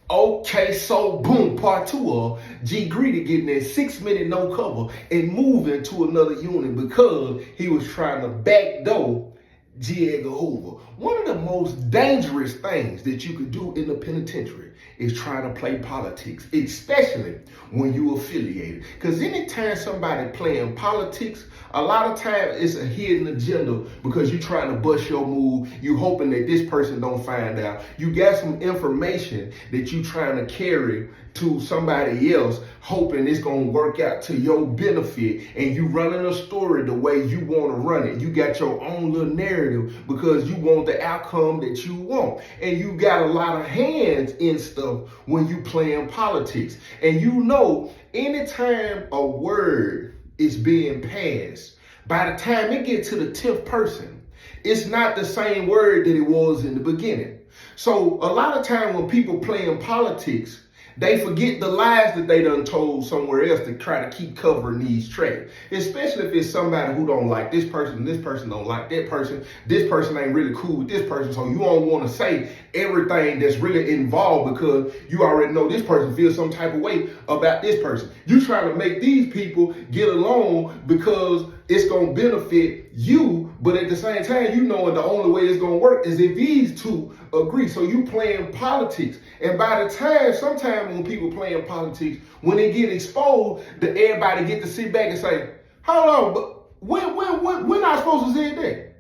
Okay, so boom, part two of G Greedy getting that 6 minute no cover and moving to another unit because he was trying to backdoor G. Edgar Hoover. One of the most dangerous things that you could do in the penitentiary is trying to play politics, especially when you affiliated. Because anytime somebody playing politics, a lot of times it's a hidden agenda because you're trying to bust your move. You hoping that this person don't find out. You got some information that you trying to carry to somebody else, hoping it's gonna work out to your benefit, and you running a story the way you want to run it. You got your own little narrative because you want the outcome that you want, and you got a lot of hands in stuff when you playing politics. And you know, anytime a word is being passed, by the time it gets to the 10th person, it's not the same word that it was in the beginning. So a lot of time when people playing politics, they forget the lies that they done told somewhere else to try to keep covering these tracks. Especially if it's somebody who don't like this person don't like that person, this person ain't really cool with this person, so you don't want to say everything that's really involved because you already know this person feels some type of way about this person. You trying to make these people get along because it's going to benefit you, but at the same time, you know the only way it's going to work is if these two agree. So you playing politics. And by the time, sometimes when people playing politics, when they get exposed, everybody get to sit back and say, hold on, but when I supposed to say that?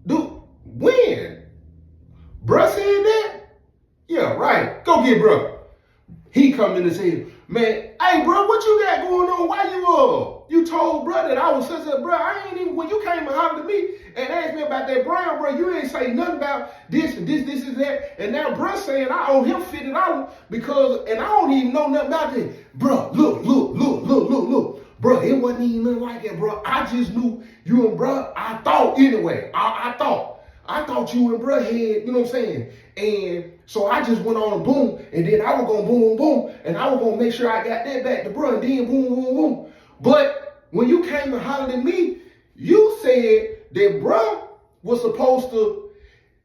Dude, when? Bruh said that? Yeah, right. Go get bruh. He come in and say, man, hey, bro, what you got going on? Why you told bro that I was such a bro? I ain't even, when you came and hollered at me and asked me about that Brown, bro, you ain't say nothing about this and this and that. And now bro saying I owe him $50 because, and I don't even know nothing about that. Bro, look. Bro, it wasn't even nothing like that, bro. I just knew you and bro, I thought anyway. I thought you and bro had, you know what I'm saying? And so I just went on a boom, and then I was going boom, and I was going to make sure I got that back to bro, and then boom. But when you came and hollered at me, you said that bro was supposed to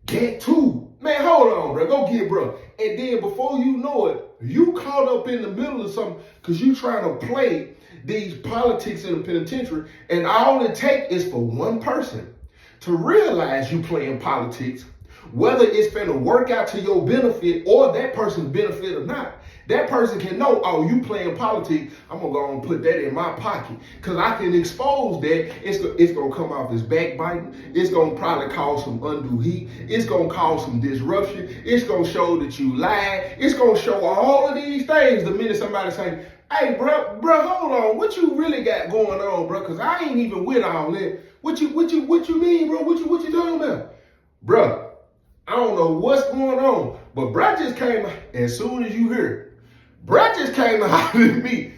get two. Man, hold on, bro. Go get bro. And then before you know it, you caught up in the middle of something because you trying to play these politics in the penitentiary, and all it takes is for one person to realize you playing politics, whether it's finna work out to your benefit or that person's benefit or not. That person can know, oh, you playing politics, I'm gonna go and put that in my pocket. Cause I can expose that, it's gonna come off as backbiting, it's gonna probably cause some undue heat, it's gonna cause some disruption, it's gonna show that you lied, it's gonna show all of these things the minute somebody say, hey, bro, hold on, what you really got going on, bro? Cause I ain't even with all that. What you mean, bro? What you talking about? Bro, I don't know what's going on, but bro just came, as soon as you heard, bro just came to holler at me.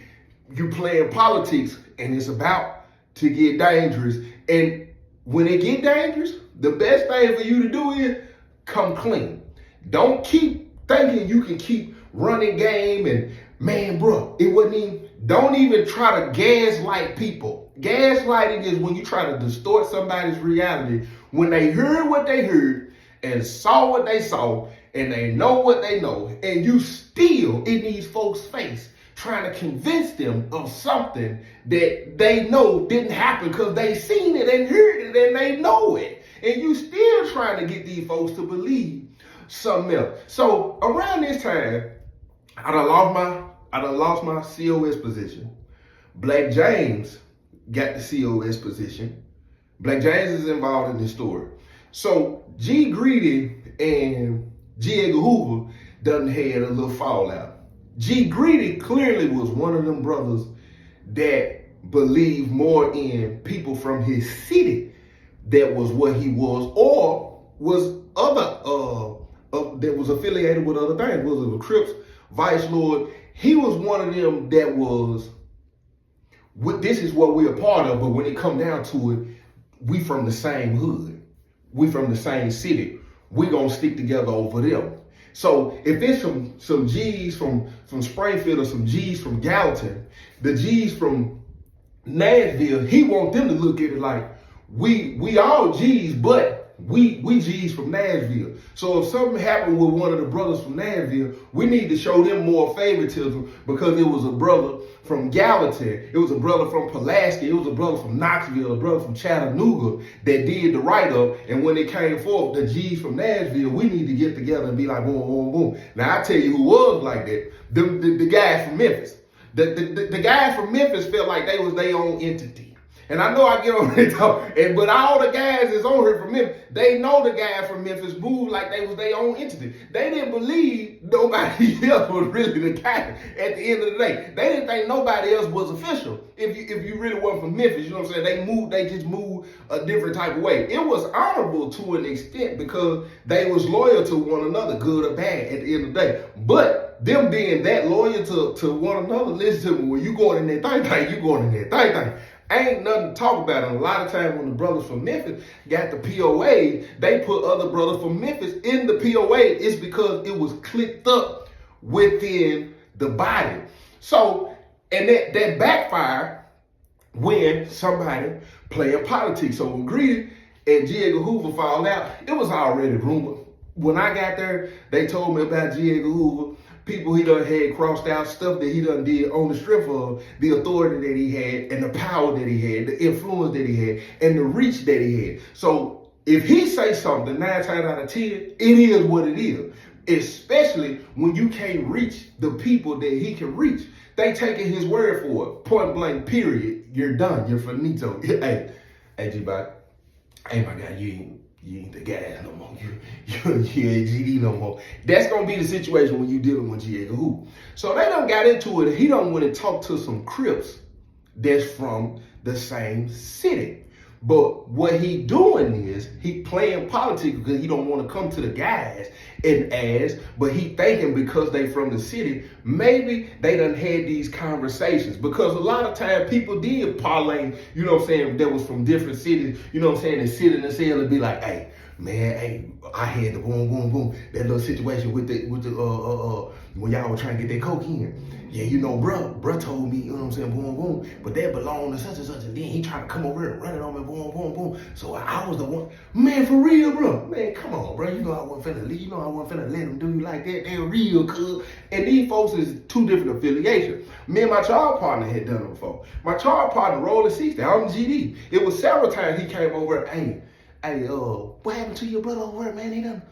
You playing politics, and it's about to get dangerous. And when it get dangerous, the best thing for you to do is come clean. Don't keep thinking you can keep running game and, man, bro, it wasn't even, don't even try to gaslight people. Gaslighting is when you try to distort somebody's reality when they heard what they heard and saw what they saw and they know what they know, and you still in these folks' face trying to convince them of something that they know didn't happen because they seen it and heard it and they know it. And you still trying to get these folks to believe something else. So around this time, I done lost my COS position. Black James got the COS position. Black James is involved in this story. So G Greedy and G. Edgar Hoover done had a little fallout. G Greedy clearly was one of them brothers that believed more in people from his city that was what he was, or was other that was affiliated with other things. Was it the Crips, Vice Lord? He was one of them that was, this is what we're a part of, but when it come down to it, we from the same hood. We from the same city. We gonna stick together over them. So if it's some G's from Springfield or some G's from Gallatin, the G's from Nashville, he want them to look at it like, we all G's, but we G's from Nashville. So if something happened with one of the brothers from Nashville, we need to show them more favoritism because it was a brother from Gallatin, it was a brother from Pulaski, it was a brother from Knoxville, a brother from Chattanooga that did the write-up. And when it came forth, the G's from Nashville, we need to get together and be like, boom, boom, boom. Now I tell you who was like that, the guys from Memphis. The guys from Memphis felt like they was their own entity. And I know I get on here talk, but all the guys that's on here from Memphis, they know the guys from Memphis moved like they was their own entity. They didn't believe nobody else was really the guy at the end of the day. They didn't think nobody else was official. If you really weren't from Memphis, you know what I'm saying? They just moved a different type of way. It was honorable to an extent because they was loyal to one another, good or bad at the end of the day. But them being that loyal to one another, listen to me, when you going in that thing, you going in that thing. Ain't nothing to talk about. And a lot of times when the brothers from Memphis got the POA, they put other brothers from Memphis in the POA. It's because it was clicked up within the body. So, and that backfired when somebody playing politics. So when Greedy and G. Edgar Hoover fall out, it was already rumored. When I got there, they told me about G. Edgar Hoover. People he done had crossed out, stuff that he done did on the strength of the authority that he had and the power that he had, the influence that he had, and the reach that he had. So if he say something 9 times out of 10, it is what it is. Especially when you can't reach the people that he can reach. They taking his word for it. Point blank, period. You're done. You're finito. Hey, G-Bot. Hey, my guy, you ain't the guy no more. You ain't GD no more. That's gonna be the situation when you dealing with G. Edgar Hoover. So they done got into it. He done went and talked to some Crips that's from the same city. But what he doing is he playing politics because he don't want to come to the guys and ask, but he thinking because they from the city, maybe they done had these conversations. Because a lot of time people did parlay, you know what I'm saying, that was from different cities, you know what I'm saying, and sit in the cell and be like, hey, man, hey, I had the boom, boom, boom, that little situation with the when y'all were trying to get that coke in. Yeah, you know, bruh told me, you know what I'm saying, boom, boom, but that belonged to such and such, and then he tried to come over here and run it on me, boom, boom, boom. So I was the one, man, for real, bro. Man, come on, bro. You know I wasn't finna leave. You know I wasn't finna let him do you like that. They're real, cuz. And these folks is 2 different affiliations. Me and my child partner had done it before. My child partner, Rolling 60, I'm GD. It was several times he came over, hey, what happened to your brother over there, man?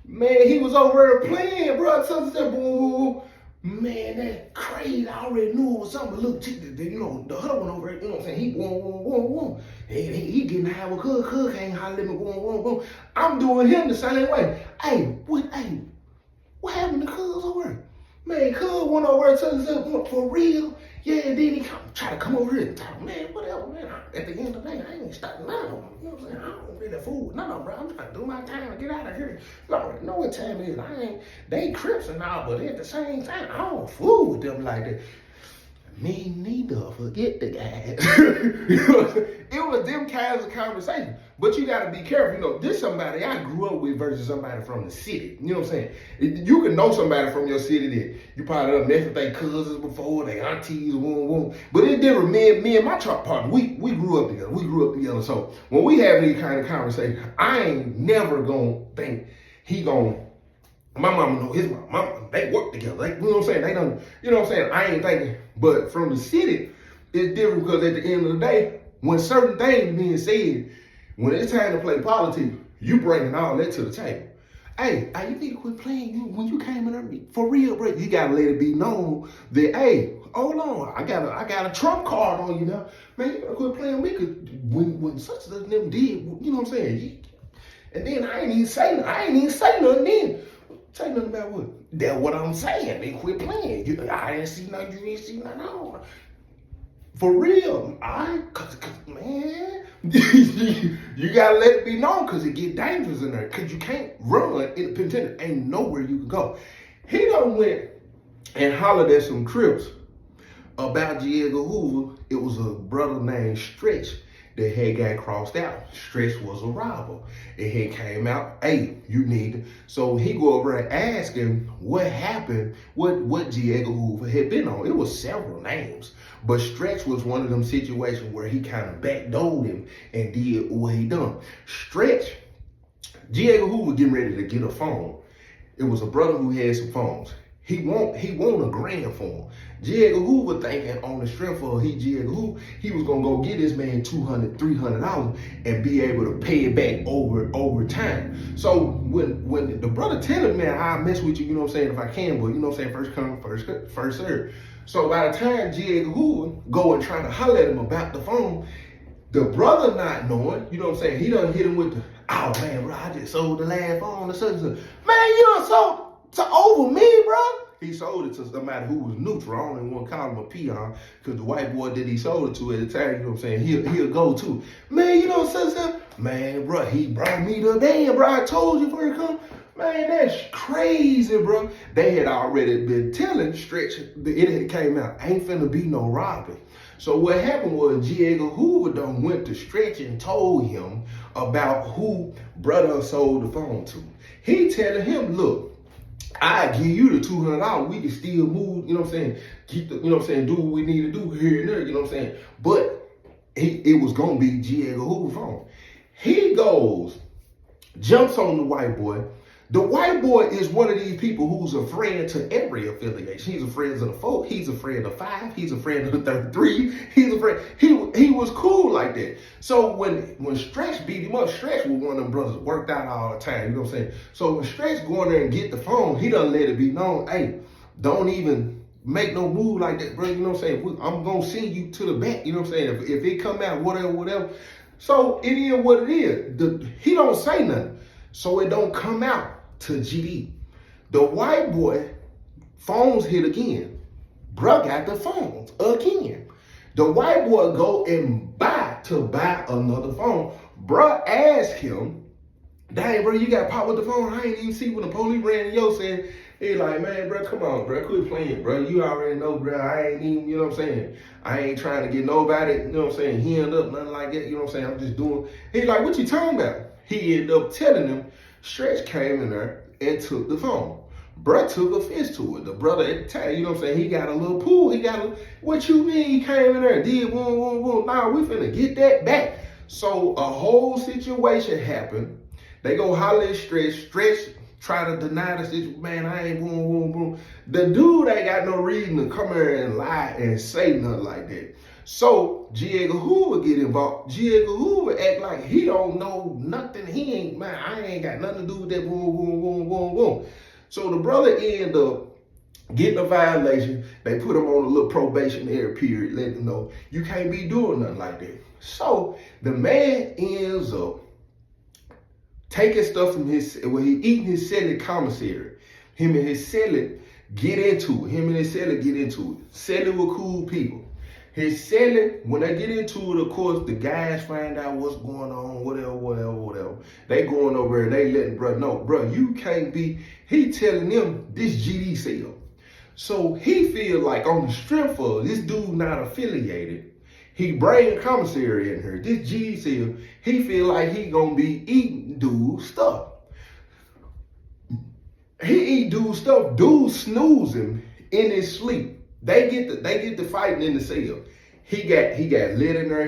Man, he was over there playing, bro. Something said, boom. Man, that crazy. I already knew it was something. But look, you know, the other one over there, you know what I'm saying? He boom. He getting high with Cuz can't holler at me, boom. I'm doing him the same way. Hey, what happened to Cuz over there? Man, Cuz went over there to himself, for real. Yeah, and then he try to come over here and talk, man, whatever, man. At the end of the day, I ain't starting none of them. You know what I'm saying? I don't really fool with none of them, bro. I'm trying to do my time and get out of here. You already know what time it is. They Crips and all, but at the same time, I don't fool with them like that. Me neither, forget the guys. It was them kinds of conversations. But you gotta be careful. You know, this somebody I grew up with versus somebody from the city. You know what I'm saying? You can know somebody from your city that you probably done met with their cousins before, their aunties, boom. But it's different. Me and my chart partner, we grew up together. So when we have these kind of conversations, I ain't never gonna think he gonna. My mama know his mama. They work together. You know what I'm saying? They done, you know what I'm saying? I ain't thinking. But from the city, it's different because at the end of the day, when certain things being said, when it's time to play politics, you bringing all that to the table. Hey, you need to quit playing. When you came in there, for real, bro, you gotta let it be known that, hey, hold on, I got a trump card on you now. Man, you gotta quit playing with me because when such and such them did, you know what I'm saying? And then I ain't even say nothing then. Say nothing about what? That's what I'm saying. They quit playing. I didn't see nothing. You didn't see nothing. No. For real. Cause man, you gotta let it be known because it get dangerous in there. Because you can't run in the penitentiary. Ain't nowhere you can go. He done went and hollered at some Crips about G. Edgar Hoover. It was a brother named Stretch that had got crossed out. Stretch was a robber. And he came out, hey, you need it. So he go over and ask him what happened, what G. Edgar Hoover had been on. It was several names. But Stretch was one of them situations where he kind of backdoored him and did what he done. Stretch G. Edgar Hoover getting ready to get a phone. It was a brother who had some phones. He want $1,000,000 for him. G. Edgar Hoover thinking on the strength of G. Edgar Hoover, he was gonna go get this man $200, $300 and be able to pay it back over time. So when the brother tell him, man, I'll mess with you, you know what I'm saying, if I can, but you know what I'm saying, first come, first serve. So by the time G. Edgar Hoover go and try to holler at him about the phone, the brother not knowing, you know what I'm saying, he done hit him with the, oh man, bro, I just sold the last phone or something. Man, you done sold to over me, bro. He sold it to somebody who was neutral. I don't even want to call him a peon because the white boy that he sold it to at the time, you know what I'm saying, he'll go to. Man, you know what I'm saying? Man, bro, he brought me the damn, bro. I told you before he come. Man, that's crazy, bro. They had already been telling Stretch, it had came out, ain't finna be no robbery. So what happened was G. Edgar Hoover done went to Stretch and told him about who brother sold the phone to. He telling him, look, I give you the $200. We can still move, you know what I'm saying? Keep the, you know what I'm saying? Do what we need to do here and there, you know what I'm saying? But it was gonna be G. Edgar Hoover's phone. He goes, jumps on the white boy. The white boy is one of these people who's a friend to every affiliation. He's a friend of the 4, he's a friend of 5, he's a friend of the 33, he's a friend. He was cool like that. So when Stretch beat him up, Stretch was one of them brothers worked out all the time, you know what I'm saying? So when Stretch go in there and get the phone, he done let it be known, hey, don't even make no move like that, bro, you know what I'm saying? I'm gonna send you to the back, you know what I'm saying? If it come out, whatever. So it is what it is. He don't say nothing, so it don't come out to GD. The white boy, phones hit again. Bruh got the phones again. The white boy go and buy another phone. Bruh asked him, dang, bro, you got popped with the phone? I ain't even see when the police ran in your saying. He like, man, bro, come on, bro, quit playing, bro. You already know, bro, I ain't even, you know what I'm saying? I ain't trying to get nobody, you know what I'm saying, hand up, nothing like that, you know what I'm saying? I'm just doing. He's like, what you talking about? He ended up telling him, Stretch came in there and took the phone. Bruh took offense to it. The brother at the time, you know what I'm saying, he got a little pool. What you mean he came in there and did boom. Nah, we finna get that back. So a whole situation happened. They go holler at Stretch. Stretch try to deny the situation. Man, I ain't boom. The dude ain't got no reason to come here and lie and say nothing like that. So G. Edgar Hoover get involved. G. Edgar Hoover act like he don't know nothing. He ain't, man, I ain't got nothing to do with that boom. So the brother end up getting a violation. They put him on a little probationary period, letting him know you can't be doing nothing like that. So the man ends up taking stuff from he eating his celly commissary. Him and his celly get into it. Celly were cool people. His celly, when they get into it, of course, the guys find out what's going on, whatever. They going over and they letting bruh know, bruh, you can't be, he telling them this GD cell. So he feel like on the strength of this dude not affiliated, he bring commissary in here, this GD cell, he feel like he gonna be eating dude's stuff. He eat dude's stuff, dude snooze him in his sleep. They get the fighting in the cell. He got lit in there.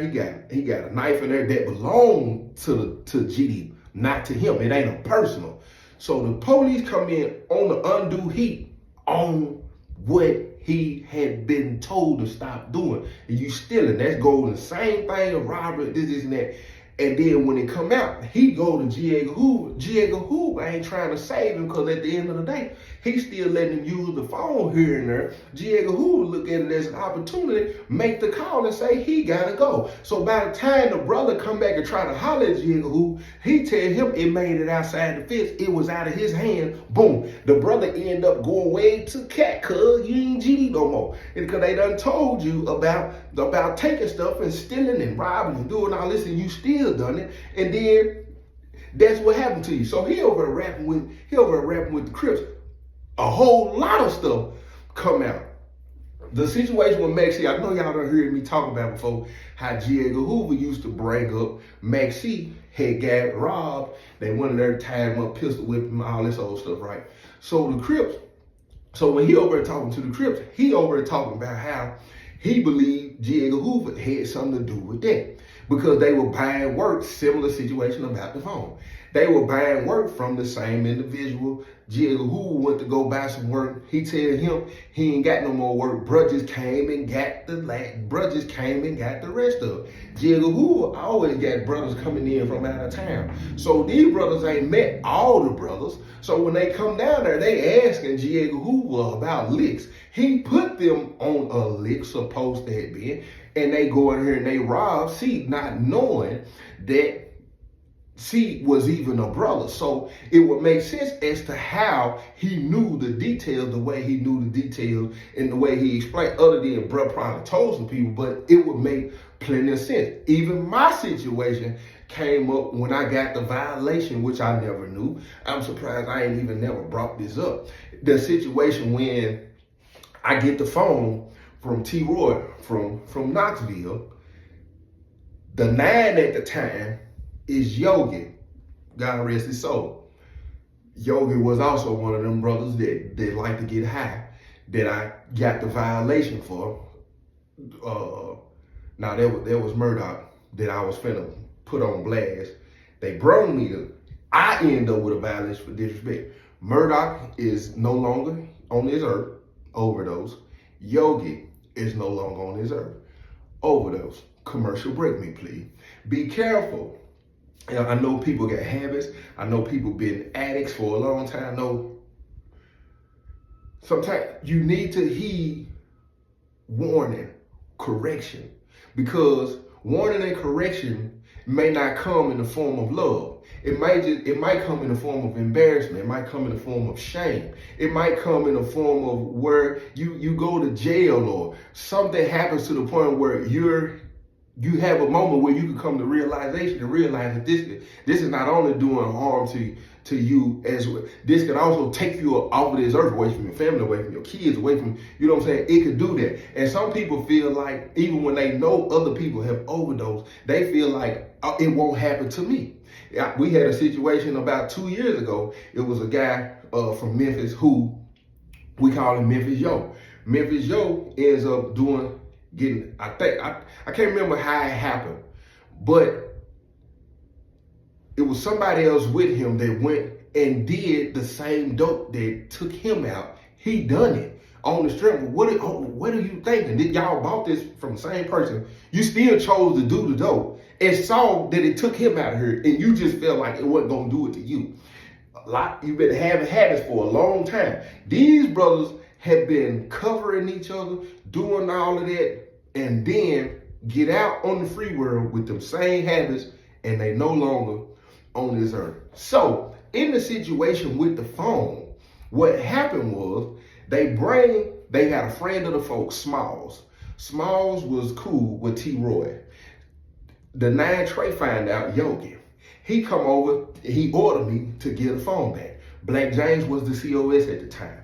He got a knife in there that belonged to GD, not to him. It ain't a personal. So the police come in on the undue heat on what he had been told to stop doing. And you stealing. That's going the same thing of robbery, this and that. And then when it come out, he go to G. Edgar Hoover. G. Edgar Hoover ain't trying to save him because at the end of the day, he still letting him use the phone here and there. G. Edgar Hoover look at it as an opportunity, make the call and say he gotta go. So by the time the brother come back and try to holler at G. Edgar Hoover, he tell him it made it outside the fence. It was out of his hand. Boom. The brother end up going way to cat, cuz you ain't GD no more. And because they done told you about taking stuff and stealing and robbing and doing all this and you still done it. And then that's what happened to you. So he over there rapping with the Crips. A whole lot of stuff come out. The situation with Maxie, I know y'all done heard me talk about before how G. Edgar Hoover used to bring up Maxie had got robbed. They went in there, tied him up, pistol whipped him, all this old stuff, right? So the Crips, so when he over there talking to the Crips, he over there talking about how he believed G. Edgar Hoover had something to do with that. because they were buying work, similar situation about the phone. They were buying work from the same individual. J. Edgar Hoover went to go buy some work. He tell him he ain't got no more work. Bruh just came and got the rest of it. J. Edgar Hoover always got brothers coming in from out of town. So these brothers ain't met all the brothers. So when they come down there, they asking J. Edgar Hoover about licks. He put them on a lick, supposed to have been, and they go in here and they rob C, not knowing that C was even a brother. So it would make sense as to how he knew the details, the way he knew the details, and the way he explained, other than bruh probably told some people, but it would make plenty of sense. Even my situation came up when I got the violation, which I never knew. I'm surprised I ain't even never brought this up. The situation when I get the phone from T. Roy from Knoxville. The 9 at the time is Yogi. God rest his soul. Yogi was also one of them brothers that like to get high, that I got the violation for. Now there was Murdoch that I was finna put on blast. They brought me to, I end up with a violation for disrespect. Murdoch is no longer on this earth, overdose. Yogi is no longer on this earth, overdose. Commercial break me, please. Be careful. I know people got habits. I know people been addicts for a long time. I know sometimes you need to heed warning, correction, because warning and correction may not come in the form of love. It might come in the form of embarrassment. It might come in the form of shame. It might come in the form of where you go to jail or something happens to the point where you have a moment where you can come to realization and realize that this is not only doing harm to you, as well, this can also take you off of this earth, away from your family, away from your kids, away from, you know what I'm saying? It could do that. And some people feel like, even when they know other people have overdosed, they feel like it won't happen to me. We had a situation about 2 years ago. It was a guy from Memphis who we call him Memphis Yo. Memphis Yo ends up getting, I can't remember how it happened, but it was somebody else with him that went and did the same dope that took him out. He done it on the strip. What are you thinking? Did y'all bought this from the same person? You still chose to do the dope and saw that it took him out of here, and you just felt like it wasn't gonna do it to you. You've been having habits for a long time. These brothers have been covering each other, doing all of that, and then get out on the free world with them same habits, and they no longer on this earth. So in the situation with the phone, what happened was they had a friend of the folks, Smalls. Smalls was cool with T. Roy. The 9 Trey find out Yogi. He come over, he ordered me to get the phone back. Black James was the COS at the time.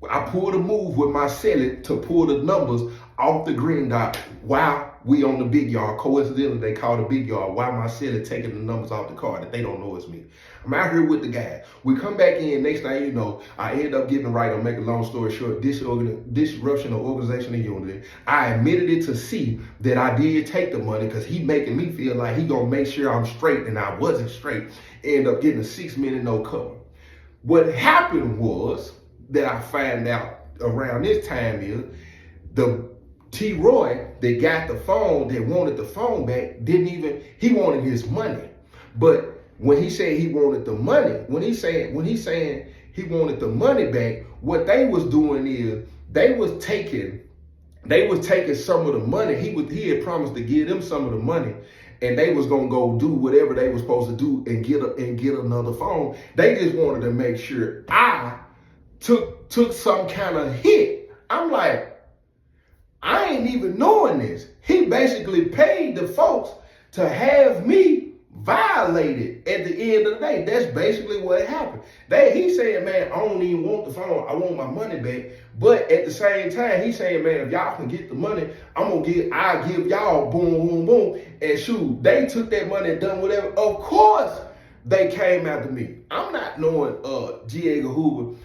I pulled a move with my celly to pull the numbers off the green dot while we on the big yard. Coincidentally, they call the big yard while my celly taking the numbers off the car that they don't know it's me. I'm out here with the guy. We come back in, next thing you know, I end up getting right. I'll make a long story short, disruption of organizational unity. I admitted it to C that I did take the money because he making me feel like he gonna make sure I'm straight, and I wasn't straight. End up getting a 6-minute no cover. What happened was that I find out around this time is the T. Roy that got the phone, that wanted the phone back, he wanted his money. But when he said he wanted the money, when he's saying he wanted the money back, what they was doing is they was taking some of the money. He had promised to give them some of the money, and they was gonna go do whatever they was supposed to do and get another phone. They just wanted to make sure I took some kind of hit. I'm like, I ain't even knowing this. He basically paid the folks to have me violated at the end of the day. That's basically what happened. He saying, man, I don't even want the phone. I want my money back. But at the same time, he saying, man, if y'all can get the money, I'll give y'all boom, boom, boom. And shoot, they took that money and done whatever. Of course, they came after me. I'm not knowing J. Edgar Hoover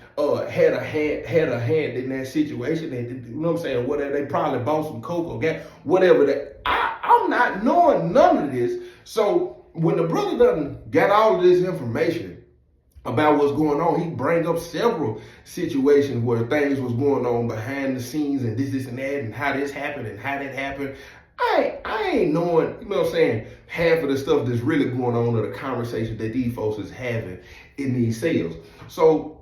had a hand in that situation. You know what I'm saying? Whatever, they probably bought some coke or gas, whatever that. I'm I'm not knowing none of this. So when the brother done got all of this information about what's going on, he bring up several situations where things was going on behind the scenes and this and that and how this happened and how that happened. I ain't knowing, you know what I'm saying, half of the stuff that's really going on or the conversation that these folks is having in these sales. So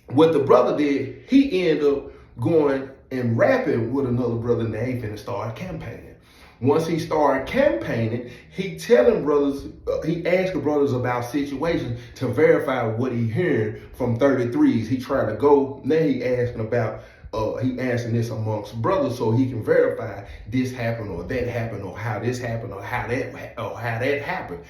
what the brother did, he ended up going and rapping with another brother named and started campaigning. Once he started campaigning, he telling brothers, he asking brothers about situations to verify what he hearing from 33s. He trying to go, now he asking about, he asking this amongst brothers so he can verify this happened or that happened or how this happened or how that happened.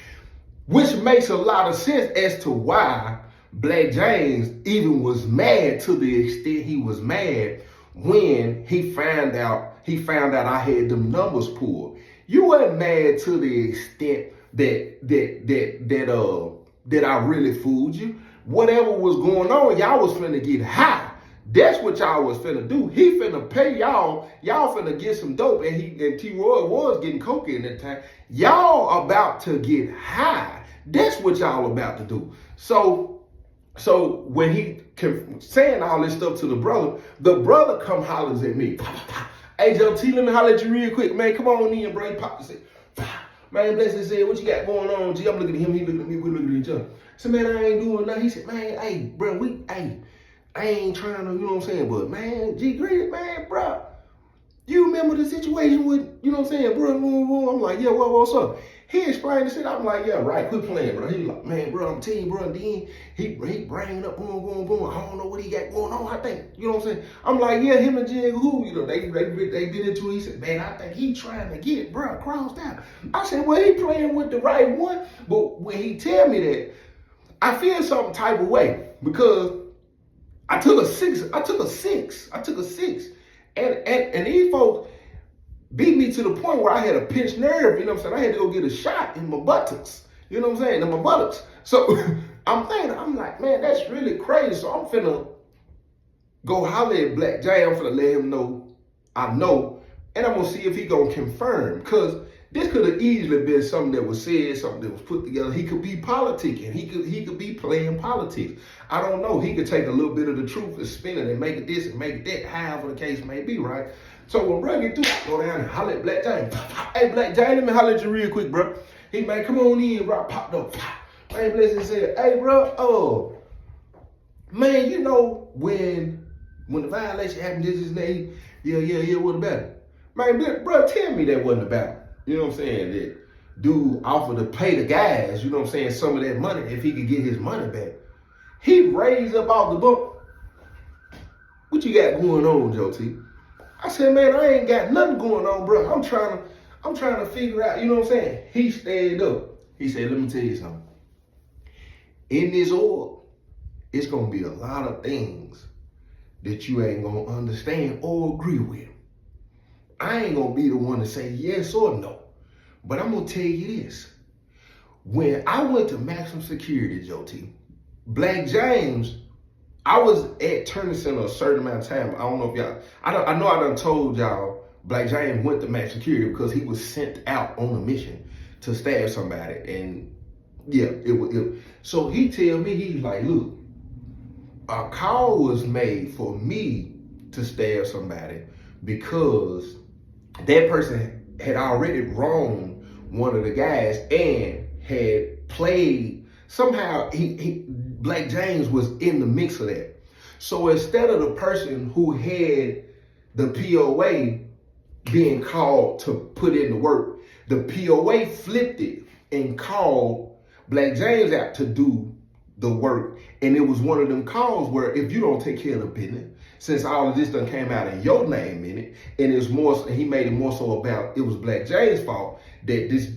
Which makes a lot of sense as to why Black James even was mad to the extent he was mad when he found out I had them numbers pulled. You weren't mad to the extent that I really fooled you. Whatever was going on, y'all was finna get high. That's what y'all was finna do. He finna pay y'all. Y'all finna get some dope. And T-Roy was getting cocaine at that time. Y'all about to get high. That's what y'all about to do. So when he saying all this stuff to the brother come hollers at me. Hey, Joe T, let me holler at you real quick. Man, come on in, bro. He popped and said, man, Blessing said, what you got going on, G? I'm looking at him, he looking at me, we looking at each other. I said, man, I ain't doing nothing. He said, man, hey, bro, I ain't trying to, you know what I'm saying, but man, G Greedy, man, bro, you remember the situation with, you know what I'm saying, bro? I'm like, yeah, what's up? He explained the shit. I'm like, yeah, right, quit playing, bro. He like, man, bro, I'm telling you, bro. And then he bringing up, boom. I don't know what he got going on. I think, you know what I'm saying? I'm like, yeah, him and Jig who, you know, they get into it. He said, man, I think he trying to get, bro, crossed out. I said, well, he playing with the right one. But when he tell me that, I feel some type of way because I took a six. And these folks beat me to the point where I had a pinched nerve, you know what I'm saying? I had to go get a shot in my buttocks, you know what I'm saying? In my buttocks. So I'm like, man, that's really crazy. So I'm finna go holler at Black Jay. I'm finna let him know I know, and I'm gonna see if he gonna confirm. Cause this could have easily been something that was said, something that was put together. He could be politicking. He could be playing politics. I don't know. He could take a little bit of the truth and spin it and make it this and make it that, however the case may be, right? So when bro get through, I go down and holler at Black James. Hey, Black James, let me holler at you real quick, bro. He man, come on in, bro. I popped up. Man, Blessing said, hey, bro, man, you know when the violation happened, this is name, yeah, what about it? Man, bro, tell me that wasn't about it. You know what I'm saying? That dude offered to pay the guys, you know what I'm saying, some of that money if he could get his money back. He raised up off the book. What you got going on, Joe T? I said, man, I ain't got nothing going on, bro. I'm trying to figure out, you know what I'm saying? He stayed up. He said, let me tell you something. In this oil, it's gonna be a lot of things that you ain't gonna understand or agree with. I ain't gonna be the one to say yes or no, but I'm gonna tell you this. When I went to maximum security, Joe T, Black James, I was at Turner Center a certain amount of time. I don't know if y'all, I know I done told y'all Black James went to max security because he was sent out on a mission to stab somebody. And yeah, it was. So he tell me, he's like, look, a call was made for me to stab somebody because that person had already wronged one of the guys and had played, somehow Black James was in the mix of that. So instead of the person who had the POA being called to put in the work, the POA flipped it and called Black James out to do the work. And it was one of them calls where if you don't take care of the business, since all of this done came out in your name in it, and it's more, he made it more so about it was Black James' fault that this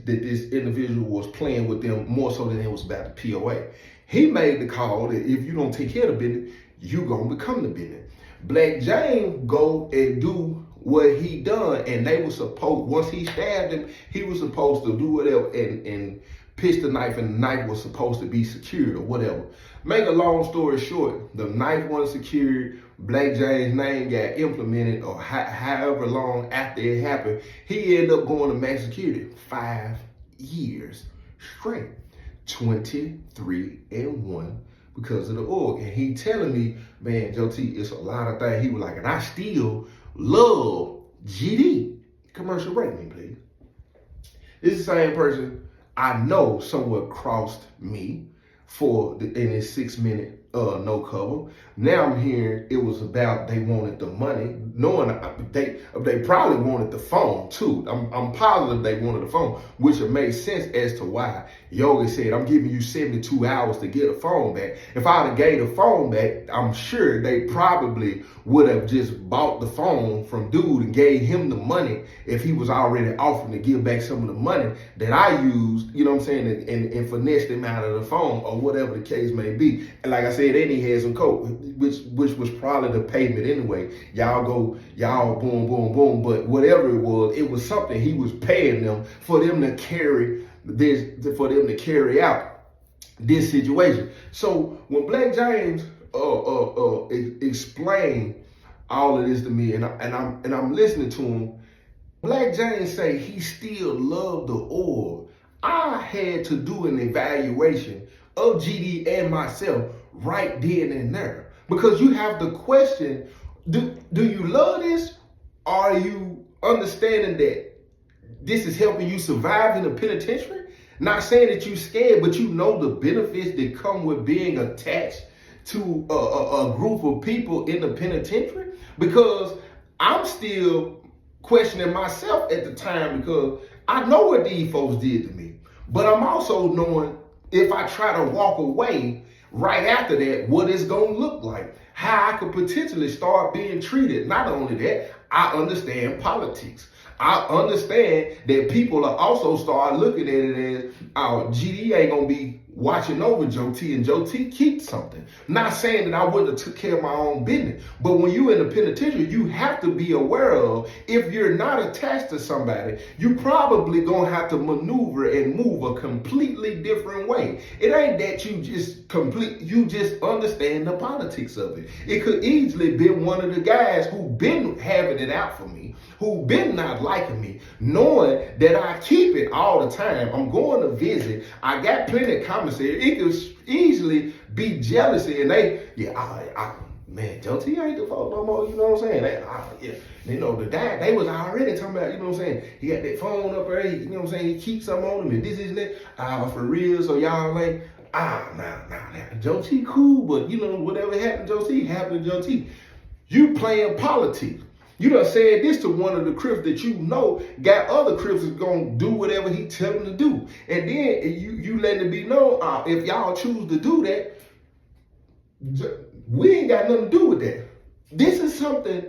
individual was playing with them more so than it was about the POA. He made the call that if you don't take care of the business, you gonna become the business. Black James go and do what he done, and they were supposed, once he stabbed him, he was supposed to do whatever and pitch the knife, and the knife was supposed to be secured or whatever. Make a long story short, the knife wasn't secured. Black James' name got implemented, or however long after it happened, he ended up going to max security 5 years straight, 23-1 because of the org. And he telling me, man, Joe T, it's a lot of things. He was like, and I still love GD. Commercial break me, please. This is the same person I know somewhat crossed me in his 6-minute no cover. Now I'm hearing it was about they wanted the money, knowing they probably wanted the phone too. I'm positive they wanted the phone, which would make sense as to why Yogi said, I'm giving you 72 hours to get a phone back. If I'd have gave the phone back, I'm sure they probably would have just bought the phone from dude and gave him the money if he was already offering to give back some of the money that I used, you know what I'm saying, and finessed him out of the phone or whatever the case may be. And like I said, then he had some coke, which was probably the payment anyway. Y'all boom, boom, boom. But whatever it was something he was paying them for them to carry out this situation. So when Black James explained all of this to me, and I'm listening to him, Black James say he still loved the org. I had to do an evaluation of GD and myself right then and there, because you have to question, do you love this? Are you understanding that this is helping you survive in the penitentiary? Not saying that you're scared, but you know the benefits that come with being attached to a group of people in the penitentiary. Because I'm still questioning myself at the time, because I know what these folks did to me, but I'm also knowing if I try to walk away right after that, what it's going to look like, how I could potentially start being treated. Not only that, I understand politics. I understand that people are also start looking at it as, oh, GD ain't going to be watching over Joe T, and Joe T keeps something. Not saying that I wouldn't have took care of my own business, but when you in the penitentiary, you have to be aware of, if you're not attached to somebody, you probably gonna have to maneuver and move a completely different way. It ain't that you just understand the politics of it. It could easily be one of the guys who been having it out for me, who been not liking me, knowing that I keep it all the time. I'm going to visit. I got plenty of commissary. It could easily be jealousy, and man, Joe T ain't the fault no more. You know what I'm saying? You know, they was already talking about, you know what I'm saying? He got that phone up there. You know what I'm saying? He keeps something on him, and this is that. For real. So y'all ain't. Joe T cool, but you know, whatever happened to Joe T happened to Joe T. You playing politics. You done said this to one of the Crips that you know got other Crips is gonna do whatever he tell them to do. And then you letting it be known, if y'all choose to do that, we ain't got nothing to do with that. This is something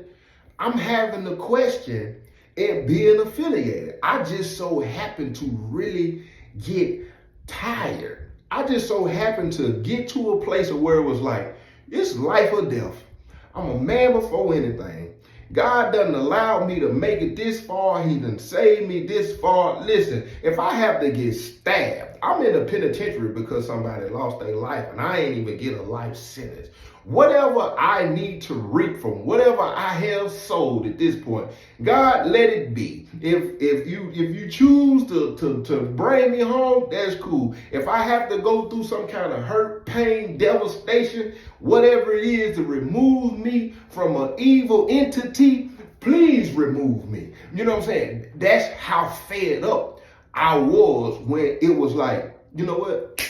I'm having to question in being affiliated. I just so happen to really get tired. I just so happen to get to a place where it was like, it's life or death. I'm a man before anything. God doesn't allow me to make it this far. He done saved me this far. Listen, if I have to get stabbed, I'm in the penitentiary because somebody lost their life and I ain't even get a life sentence. Whatever I need to reap from, whatever I have sold at this point, God, let it be. If you choose to bring me home, that's cool. If I have to go through some kind of hurt, pain, devastation, whatever it is to remove me from an evil entity, please remove me. You know what I'm saying? That's how fed up I was when it was like, you know what?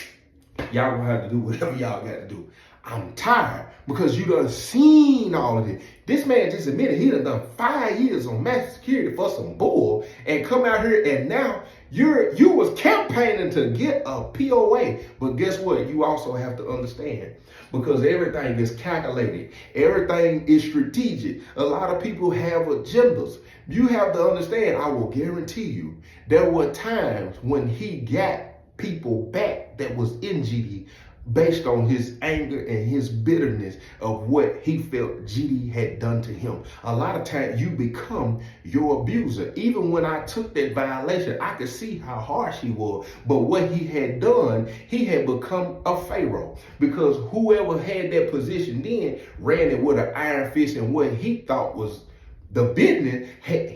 Y'all gonna have to do whatever y'all got to do. I'm tired because you done seen all of it. This man just admitted he done 5 years on max security for some bull and come out here and now you was campaigning to get a POA. But guess what? You also have to understand, because everything is calculated. Everything is strategic. A lot of people have agendas. You have to understand, I will guarantee you, there were times when he got people back that was in GD based on his anger and his bitterness of what he felt GD had done to him. A lot of times you become your abuser. Even when I took that violation, I could see how harsh he was. But what he had done, he had become a Pharaoh, because whoever had that position then ran it with an iron fist, and what he thought was the business,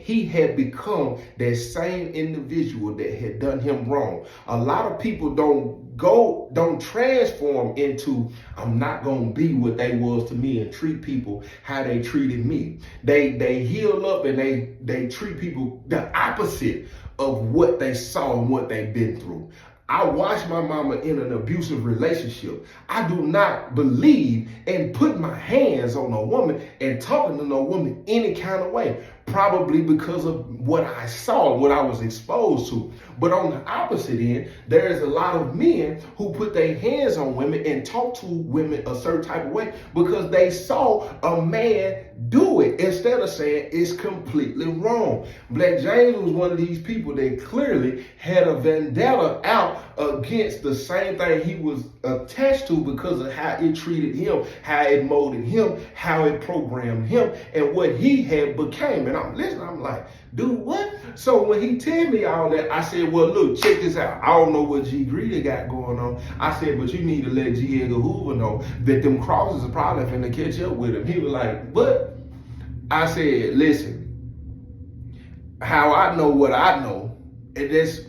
he had become that same individual that had done him wrong. A lot of people don't transform into, I'm not gonna be what they was to me and treat people how they treated me. They heal up and they treat people the opposite of what they saw and what they've been through. I watched my mama in an abusive relationship. I do not believe in putting my hands on a woman and talking to no woman any kind of way, probably because of what I saw, what I was exposed to. But on the opposite end, there is a lot of men who put their hands on women and talk to women a certain type of way because they saw a man do it instead of saying it's completely wrong. Black James was one of these people that clearly had a vendetta out against the same thing he was attached to because of how it treated him, how it molded him, how it programmed him, and what he had became. And I'm listening, I'm like, dude, what? So when he tell me all that, I said, well, look, check this out. I don't know what G Greedy got going on. I said, but you need to let G Edgar Hoover know that them crosses are probably finna catch up with him. He was like, what? I said, listen, how I know what I know, and just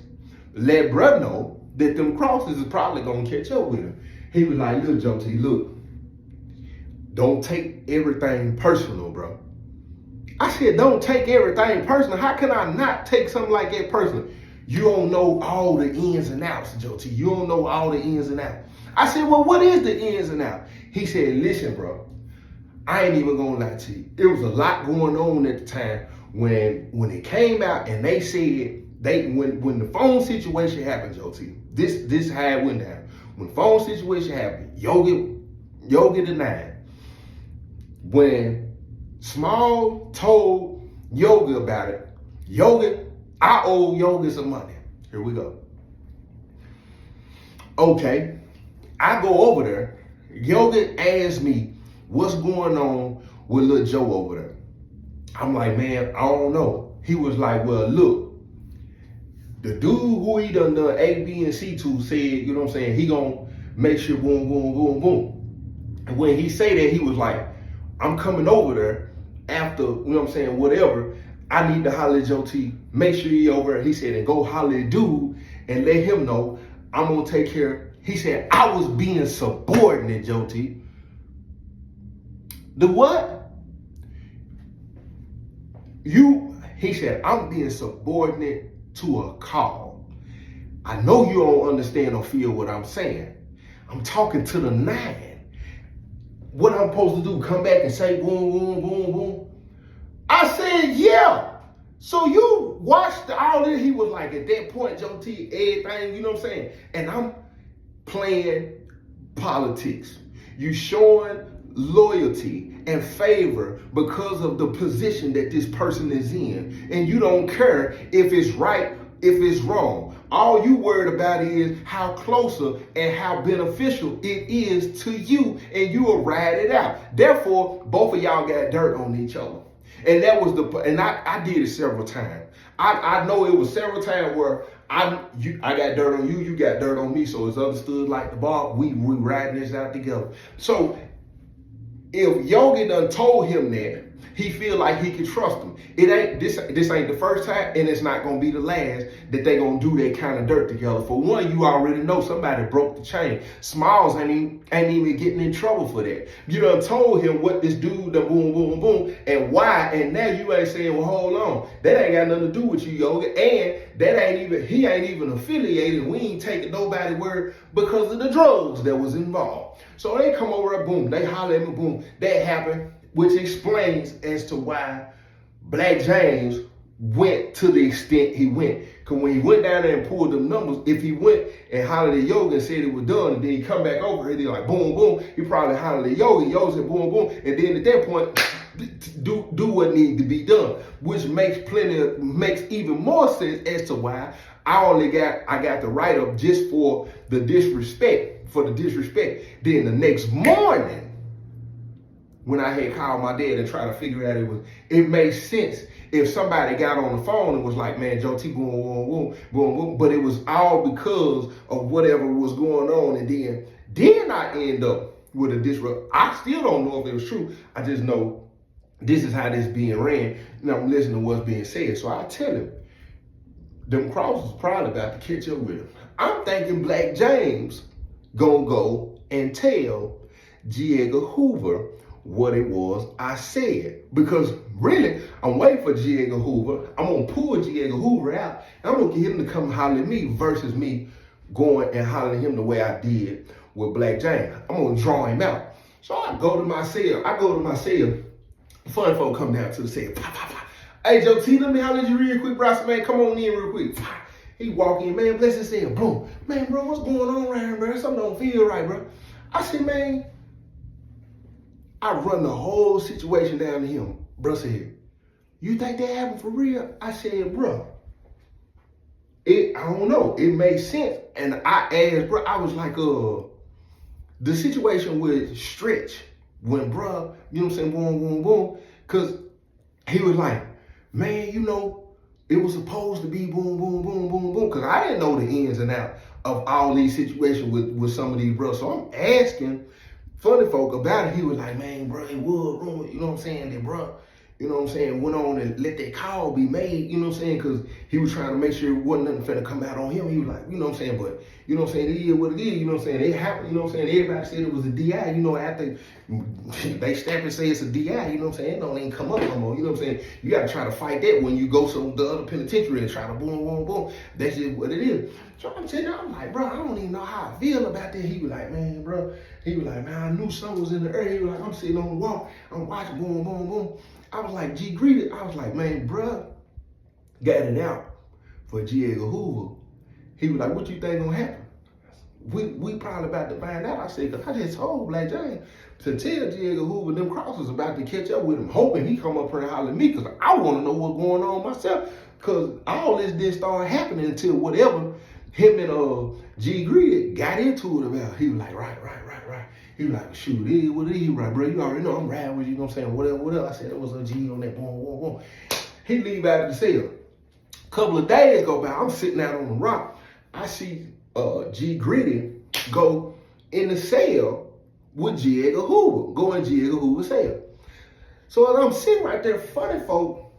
let bruh know that them crosses is probably gonna catch up with him. He was like, look, Joe T, look, don't take everything personal, bro. I said, don't take everything personal. How can I not take something like that personal? You don't know all the ins and outs, Joe T. You don't know all the ins and outs. I said, well, what is the ins and outs? He said, listen, bro, I ain't even gonna lie to you. There was a lot going on at the time when it came out and they said when the phone situation happened, Joe T. This is how it went down. When the phone situation happened, Yogi denied. When Small told Yogi about it, I owe Yogi some money. Here we go. Okay, I go over there. Yogi asked me, what's going on with Lil Joe over there? I'm like, man, I don't know. He was like, well, look, the dude who he done A, B, and C to said, you know what I'm saying, he gonna make sure boom, boom, boom, boom. And when he say that, he was like, I'm coming over there after, you know what I'm saying, whatever. I need to holler at Joe T. Make sure he over there. He said, and go holler at dude and let him know I'm gonna take care. He said, I was being subordinate, Joe T. The what? He said, I'm being subordinate to a call. I know you don't understand or feel what I'm saying. I'm talking to the 9. What I'm supposed to do, come back and say boom, boom, boom, boom? I said, yeah. So you watched all this. He was like, at that point, Joe T, everything, you know what I'm saying? And I'm playing politics. You showing loyalty and favor because of the position that this person is in. And you don't care if it's right, if it's wrong. All you worried about is how closer and how beneficial it is to you, and you will ride it out. Therefore, both of y'all got dirt on each other. And that was I did it several times. I know it was several times where I got dirt on you, you got dirt on me, so it's understood like the bar, we riding this out together. So if Yogi done told him that, he feel like he can trust him. This ain't the first time, and it's not gonna be the last that they gonna do that kind of dirt together. For one, you already know somebody broke the chain. Smalls ain't even getting in trouble for that. You done told him what this dude, the boom, boom, boom, and why, and now you ain't saying, well, hold on, that ain't got nothing to do with you, Yogi, and he ain't even affiliated. We ain't taking nobody word because of the drugs that was involved. So they come over and boom, they holler at me, boom, that happened, which explains as to why Black James went to the extent he went. Because when he went down there and pulled them numbers, if he went and hollered at Yogi and said it was done, and then he come back over and he like boom, boom, he probably hollered at Yogi, Yogi said boom, boom, and then at that point, do what needs to be done, which makes even more sense as to why I got the write up just for the disrespect. Then the next morning, when I had called my dad and tried to figure out it made sense if somebody got on the phone and was like, man, Joe T, boom, but it was all because of whatever was going on, and then I end up with a disrupt. I still don't know if it was true. I just know this is how this being ran, and I'm listening to what's being said. So I tell him, them crosses probably about to catch up with him. I'm thinking Black James gonna go and tell J. Edgar Hoover what it was I said. Because really, I'm waiting for J. Edgar Hoover. I'm gonna pull J. Edgar Hoover out, and I'm gonna get him to come holler at me versus me going and hollering at him the way I did with Black James. I'm gonna draw him out. So I go to my cell. Fun folk come down to the cell. Pop, pop, pop. Hey, Joe T, let me holler at you real quick, bro. I said, man, come on in real quick. He walk in, man, bless his cell. Boom. Man, bro, what's going on right here, bro? Something don't feel right, bro. I said, man, I run the whole situation down to him. Bro said, you think that happened for real? I said, bro, I don't know. It made sense. And I asked, bro, I was like, the situation with Stretch, when bro, you know what I'm saying, boom, because he was like, man, you know, it was supposed to be boom, because I didn't know the ins and outs of all these situations with some of these bros. So I'm asking funny folk about it. He was like, man, bro, it was wrong, you know what I'm saying, that bro, you know what I'm saying, went on and let that call be made, you know what I'm saying, because he was trying to make sure it wasn't nothing finna come out on him. He was like, you know what I'm saying, but, you know what I'm saying, it is what it is, you know what I'm saying, it happened, you know what I'm saying, everybody said it was a DI, you know, after they step and say it's a DI, you know what I'm saying, it don't even come up no more, you know what I'm saying, you gotta try to fight that when you go to the other penitentiary and try to boom, that's just what it is. So I'm telling you, I'm like, bro, I don't even know how I feel about that. He was like, man, bro, he was like, man, I knew something was in the air. He was like, I'm sitting on the wall, I'm watching, boom. I was like, G greeted. I was like, man, bruh, got it out for J. Edgar Hoover. He was like, what you think gonna happen? We probably about to find out. I said, because I just told Black James to tell J. Edgar Hoover them crosses about to catch up with him, hoping he come up here and holler at me, because I want to know what's going on myself. Because all this didn't start happening until whatever him and G Grid got into it about. He was like, right. He was like, shoot, it is what it is, right, bro? You already know I'm riding with you, you know what I'm saying? Whatever. I said, it was a G on that, boom. He leave out of the cell. Couple of days go by, I'm sitting out on the rock. I see G Gritty go in the cell with J. Edgar Hoover, go in J. Edgar Hoover's cell. So as I'm sitting right there, funny folk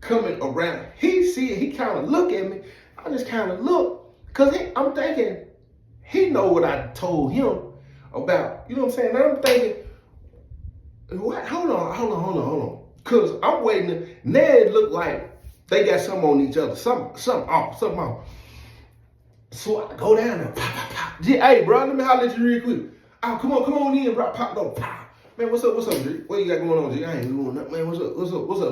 coming around. He see it, he kind of look at me. I just kind of look, because I'm thinking, he know what I told him about, you know what I'm saying? And I'm thinking, what? Hold on. Because I'm waiting. Now it look like they got something on each other. Something off. So I go down there. Pop. Hey, bro, let me holler at you real quick. Oh, come on in, bro. Pop, go. Pop. Man, what's up, G? What you got going on, G? I ain't doing nothing, man. What's up,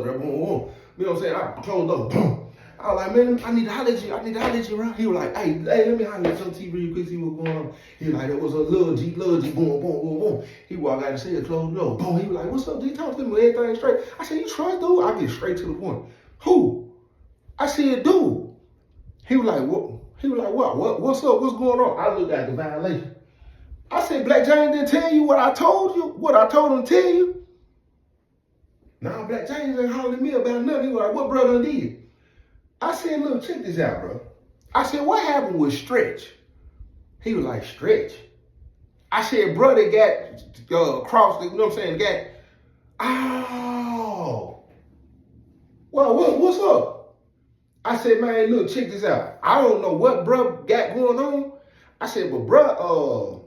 bro? Boom. You know what I'm saying? I closed up. Boom. I was like, man, I need to holler at you, bro. He was like, hey, let me holler at some TV real quick, see what's going on. He was like, it was a little G, boom. He walked out and said, close the door. Boom. He was like, what's up, G? Talk to me, everything straight. I said, you trust, dude? I get straight to the point. Who? I said, dude. He was like, what? What's up? What's going on? I looked at the violation. I said, Black James didn't tell you what I told you? What I told him to tell you? Nah, Black James ain't hollering at me about nothing. He was like, what brother did? I said, look, check this out, bro. I said, what happened with Stretch? He was like, Stretch? I said, brother got crossed, you know what I'm saying, well, what's up? I said, man, look, check this out. I don't know what bro got going on. I said, but bro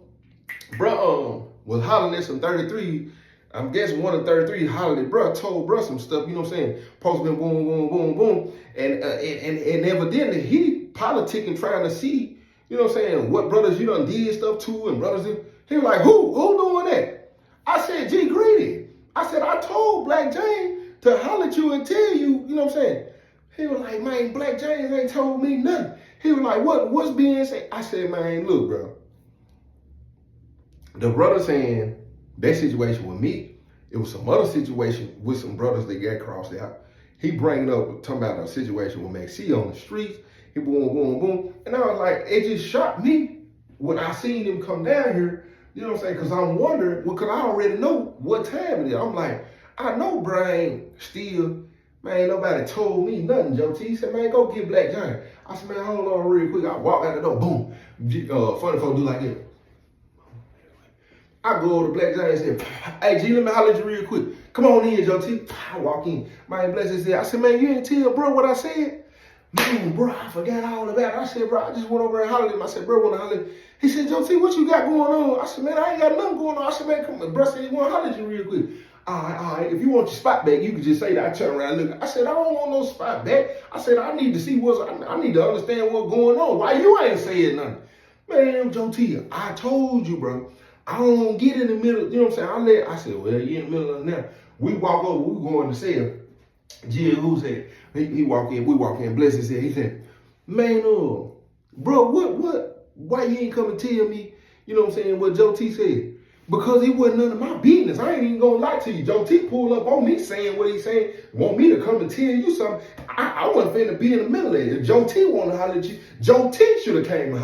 was hollering at some 33. I'm guessing one of 33 hollered at bro, told bro some stuff, you know what I'm saying? Post been boom. And evidently he politicking, trying to see, you know what I'm saying, what brothers you done did stuff to, and brothers, he was like, who doing that? I said, G Greedy. I said, I told Black James to holler at you and tell you, you know what I'm saying? He was like, man, Black James ain't told me nothing. He was like, what's being said? I said, man, look, bro. The brother saying that situation with me It was some other situation with some brothers that got crossed out. He bringing up, talking about a situation with Maxie on the streets. He boom, boom, boom. And I was like, it just shocked me when I seen him come down here. You know what I'm saying? Because I'm wondering, well, because I already know what time it is. I'm like, I know Brian still, man, ain't nobody told me nothing, Joe T. He said, man, go get Black Giant. I said, man, hold on real quick. I walk out the door, boom. Funny folks do like this. I go over to Black Giant and say, hey, G, let me holler at you real quick. Come on in, Joe T. I walk in. Man, Blessing said, I said, man, you ain't tell bro what I said? Man, bro, I forgot all about it. I said, bro, I just went over and hollered at him. I said, bro, want to holler? He said, Joe T, what you got going on? I said, man, I ain't got nothing going on. I said, man, come on. Bro said he want to holler at you real quick. All right. If you want your spot back, you can just say that. I turn around and look. I said, I don't want no spot back. I said, I need to see I need to understand what's going on. Why you ain't saying nothing? Man, Joe T, I told you, bro. I don't get in the middle, you know what I'm saying? I said, well, you in the middle of the night. We walk over, we go in the cell. Jill, who said, he walk in, we walk in, Blessing said, he said, man, bro, why you ain't come and tell me, you know what I'm saying, what Joe T said? Because it wasn't none of my business. I ain't even gonna lie to you. Joe T pulled up on me saying what he's saying, want me to come and tell you something. I wasn't finna be in the middle of it. If Joe T wanna holler at you, Joe T should have came and hollered.